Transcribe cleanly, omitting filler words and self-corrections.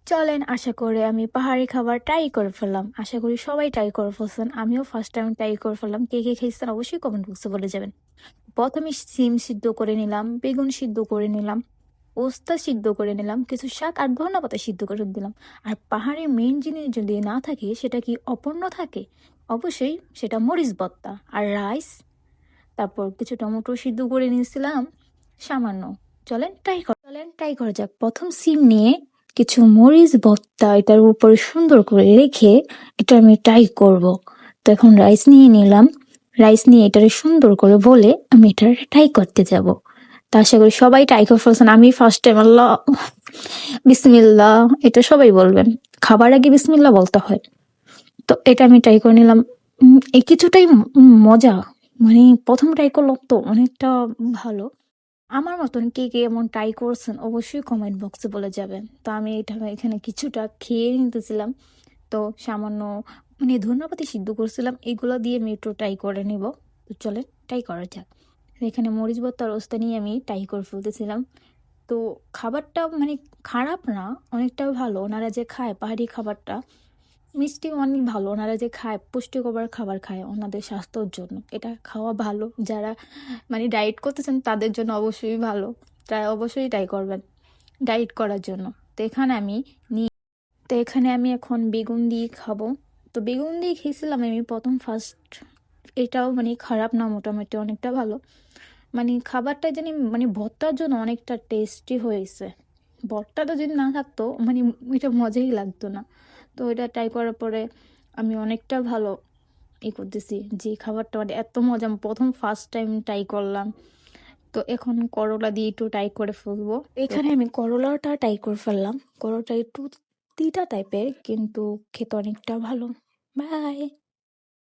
চলেন, আশা করি আমি পাহাড়ি খাবার ট্রাই করে ফেললাম। আশা করি সবাই ট্রাই করে ফেলছেন, আমিও ফার্স্ট টাইম ট্রাই করে ফেললাম। কে কে খেয়েছেন অবশ্যই কমেন্ট বক্সে বলে যাবেন। প্রথমে সিম সিদ্ধ করে নিলাম, বেগুন সিদ্ধ করে নিলাম, পোস্তা সিদ্ধ করে নিলাম, কিছু শাক আর ধনেপাতা সিদ্ধ করে দিলাম। আর পাহাড়ের মেইন জিনিস যদি না থাকে সেটা কি অপূর্ণ থাকে? অবশ্যই সেটা মরিচ ভর্তা আর রাইস। তারপর কিছু টমেটো সিদ্ধ করে নিয়েছিলাম সামান্য। চলেন ট্রাই করা যাক। প্রথম সিম নিয়ে কিছু মরিচ ভর্তা এটার উপরে সুন্দর করে রেখে এটা আমি ট্রাই করব। তো এখন রাইস নিয়ে নিলাম, রাইস নিয়ে এটারে সুন্দর করে বলে আমি এটা ট্রাই করতে যাব। তা আশা করি সবাই ট্রাই করে ফেলছেন। আমি ফার্স্ট টাইম আল্লাহ বিসমিল্লাহ, এটা সবাই বলবেন, খাবার আগে বিসমিল্লাহ বলতে হয়। তো এটা আমি ট্রাই করে নিলাম। এই কিছুটাই মজা, মানে প্রথম ট্রাই করলাম তো অনেকটা ভালো। আমার মতন কে কে এমন ট্রাই করছেন অবশ্যই কমেন্ট বক্সে বলে যাবেন। তো আমি এটা এখানে কিছুটা খেয়ে নিতেছিলাম। তো সামান্য মানে ধন্যপাতি সিদ্ধ করছিলাম, এগুলো দিয়ে আমি একটু ট্রাই করে নিব। তো চলে ট্রাই করা যাক। তো এখানে মরিচ ভর্তার অবস্থা নিয়ে আমি ট্রাই করে ফেলতেছিলাম। তো খাবারটা মানে খারাপ না, অনেকটা ভালো। ওনারা যে খায় পাহাড়ি খাবারটা মিষ্টি অনেক ভালো। ওনারা যে খায় পুষ্টিকর খাবার খায় ওনাদের স্বাস্থ্যের জন্য, এটা খাওয়া ভালো। যারা মানে ডায়েট করতেছেন তাদের জন্য অবশ্যই ভালো। তাই অবশ্যই ট্রাই করবেন ডায়েট করার জন্য। তো এখানে আমি নিয়ে তো এখানে আমি এখন বেগুন দিয়ে খাবো। তো বেগুন দিয়ে খেয়েছিলাম আমি প্রথম ফার্স্ট। এটাও মানে খারাপ না, মোটামুটি অনেকটা ভালো। মানে খাবারটা জানি মানে ভর্তার জন্য অনেকটা টেস্টি হয়েছে। ভর্তাটা যদি না থাকতো মানে এটা মজাই লাগতো না। তো এটা ট্রাই করার পরে আমি অনেকটা ভালো করতেছি যে খাবারটা মানে এত মজা। আমি প্রথম ফার্স্ট টাইম ট্রাই করলাম। তো এখন করলা দিয়ে একটু ট্রাই করে ফেলবো। এখানে আমি করলাটা ট্রাই করে ফেললাম। করলাটা একটু তিতা টাইপের কিন্তু খেতে অনেকটা ভালো। বাই।